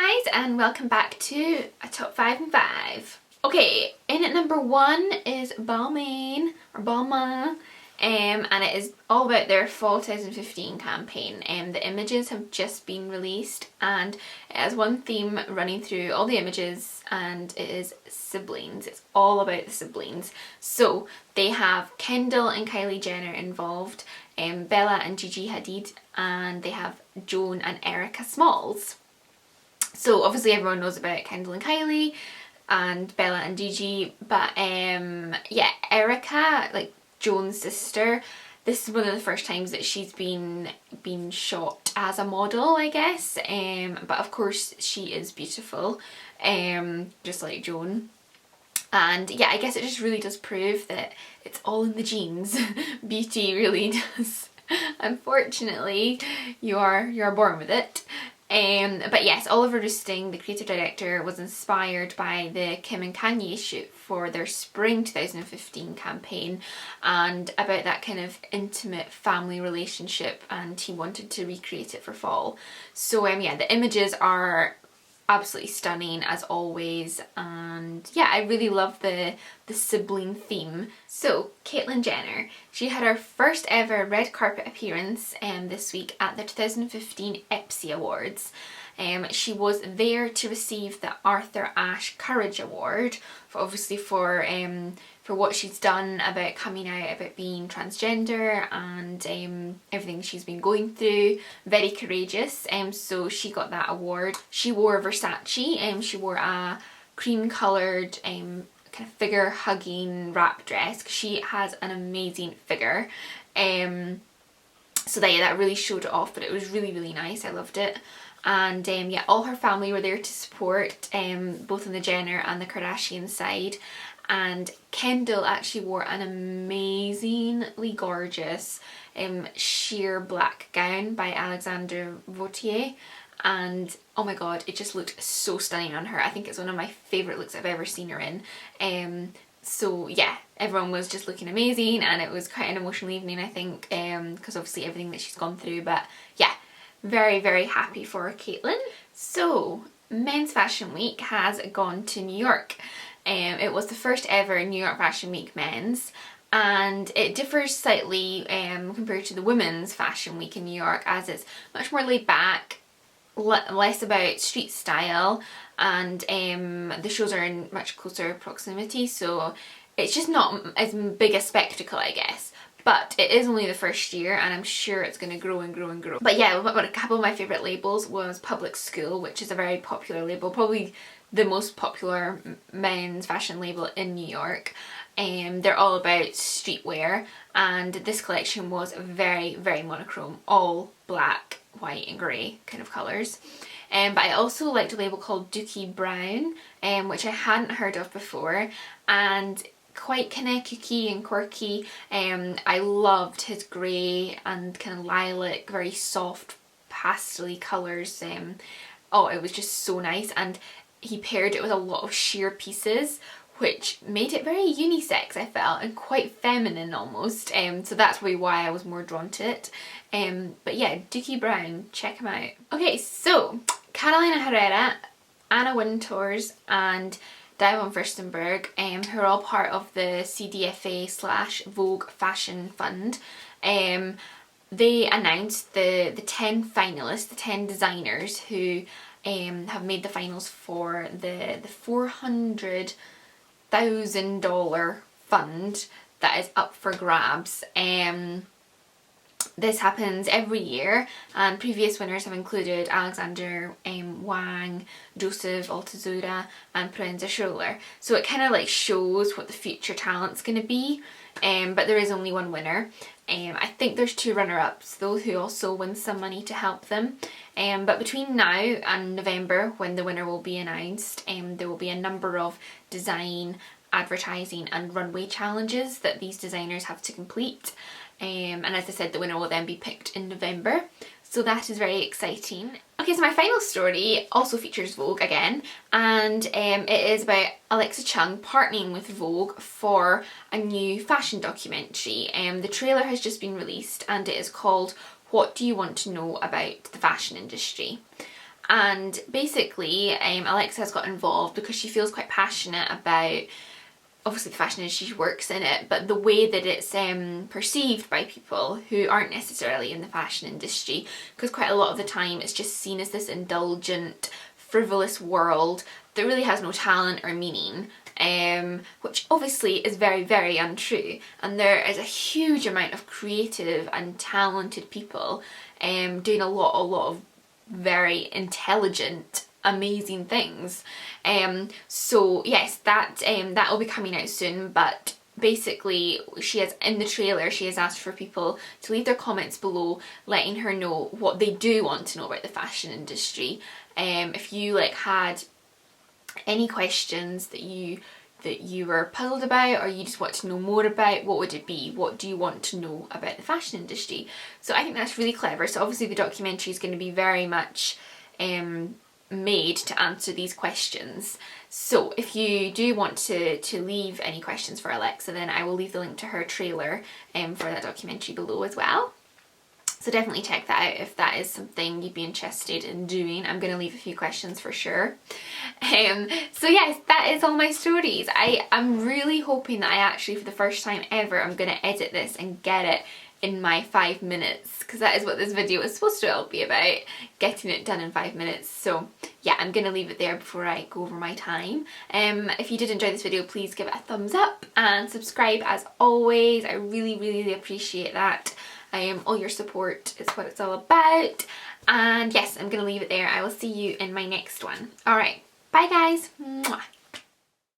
guys, and welcome back to a top 5 and 5. Okay, in at number 1 is Balmain, and it is all about their fall 2015 campaign. The images have just been released and it has one theme running through all the images, and it is siblings. It's all about the siblings. So they have Kendall and Kylie Jenner involved, Bella and Gigi Hadid, and they have Joan and Erica Smalls. So obviously everyone knows about Kendall and Kylie and Bella and Gigi, but yeah, Erica, like Joan's sister, this is one of the first times that she's been shot as a model, I guess, but of course she is beautiful, just like Joan. And yeah, I guess it just really does prove that it's all in the genes. Beauty really does. Unfortunately, you're born with it. But yes, Oliver Roosting, the creative director, was inspired by the Kim and Kanye shoot for their spring 2015 campaign and about that kind of intimate family relationship, and he wanted to recreate it for fall. So yeah, the images are absolutely stunning as always, and yeah, I really love the sibling theme. So Caitlyn Jenner, she had her first ever red carpet appearance this week at the 2015 EPSI Awards. She was there to receive the Arthur Ashe Courage Award, obviously for what she's done about coming out, about being transgender, and everything she's been going through. Very courageous. So she got that award. She wore Versace. She wore a cream coloured kind of figure hugging wrap dress. She has an amazing figure. So that really showed it off, but it was really nice. I loved it. And yeah, all her family were there to support, both on the Jenner and the Kardashian side. And Kendall actually wore an amazingly gorgeous sheer black gown by Alexander Vautier, and oh my god, it just looked so stunning on her. I think it's one of my favourite looks I've ever seen her in. So yeah, everyone was just looking amazing, and it was quite an emotional evening, I think, because obviously everything that she's gone through. But yeah, very happy for Caitlyn. So Men's Fashion Week has gone to New York. It was the first ever New York Fashion Week men's, and it differs slightly compared to the Women's Fashion Week in New York, as it's much more laid back, less about street style, and the shows are in much closer proximity, so it's just not as big a spectacle, I guess. But it is only the first year, and I'm sure it's going to grow and grow and grow. But yeah, a couple of my favourite labels was Public School, which is a very popular label, probably the most popular men's fashion label in New York. They're all about streetwear, and this collection was very monochrome, all black, white and grey kind of colours. But I also liked a label called Dookie Brown, which I hadn't heard of before, and quite kind of kooky and quirky. I loved his grey and kind of lilac, very soft pastel-y colours. Oh, it was just so nice, and he paired it with a lot of sheer pieces, which made it very unisex, I felt, and quite feminine almost. So that's really why I was more drawn to it. But yeah, Dookie Brown, check him out. Okay, so Carolina Herrera, Anna Wintours and Diane Furstenberg, who are all part of the CDFA/Vogue Fashion Fund, they announced the 10 finalists, the 10 designers who have made the finals for the $400,000 fund that is up for grabs. This happens every year, and previous winners have included Alexander Wang, Joseph Altazura and Prenza Schroller. So it kind of like shows what the future talent's going to be, but there is only one winner. I think there's 2 runner-ups though who also win some money to help them. But between now and November, when the winner will be announced, there will be a number of design, advertising and runway challenges that these designers have to complete. And as I said, the winner will then be picked in November. So that is very exciting. Okay, so my final story also features Vogue again, and it is about Alexa Chung partnering with Vogue for a new fashion documentary. The trailer has just been released, and it is called What Do You Want to Know About the Fashion Industry? And basically Alexa's got involved because she feels quite passionate about obviously the fashion industry, she works in it, but the way that it's perceived by people who aren't necessarily in the fashion industry, because quite a lot of the time it's just seen as this indulgent, frivolous world that really has no talent or meaning, which obviously is very, very untrue. And there is a huge amount of creative and talented people doing a lot of very intelligent, amazing things. So yes, that will be coming out soon, but basically she has, in the trailer, she has asked for people to leave their comments below letting her know what they do want to know about the fashion industry. If you like had any questions that you were puzzled about, or you just want to know more about, what would it be? What do you want to know about the fashion industry? So I think that's really clever. So obviously the documentary is going to be very much made to answer these questions. So if you do want to leave any questions for Alexa, then I will leave the link to her trailer for that documentary below as well. So definitely check that out if that is something you'd be interested in doing. I'm going to leave a few questions for sure. So yes, that is all my stories. I'm really hoping that I actually, for the first time ever, I'm going to edit this and get it in my 5 minutes, because that is what this video is supposed to all be about, getting it done in 5 minutes. So yeah, I'm going to leave it there before I go over my time. If you did enjoy this video, please give it a thumbs up and subscribe as always. I really, really appreciate that. All your support is what it's all about. And yes, I'm going to leave it there. I will see you in my next one. Alright, bye guys. Mwah.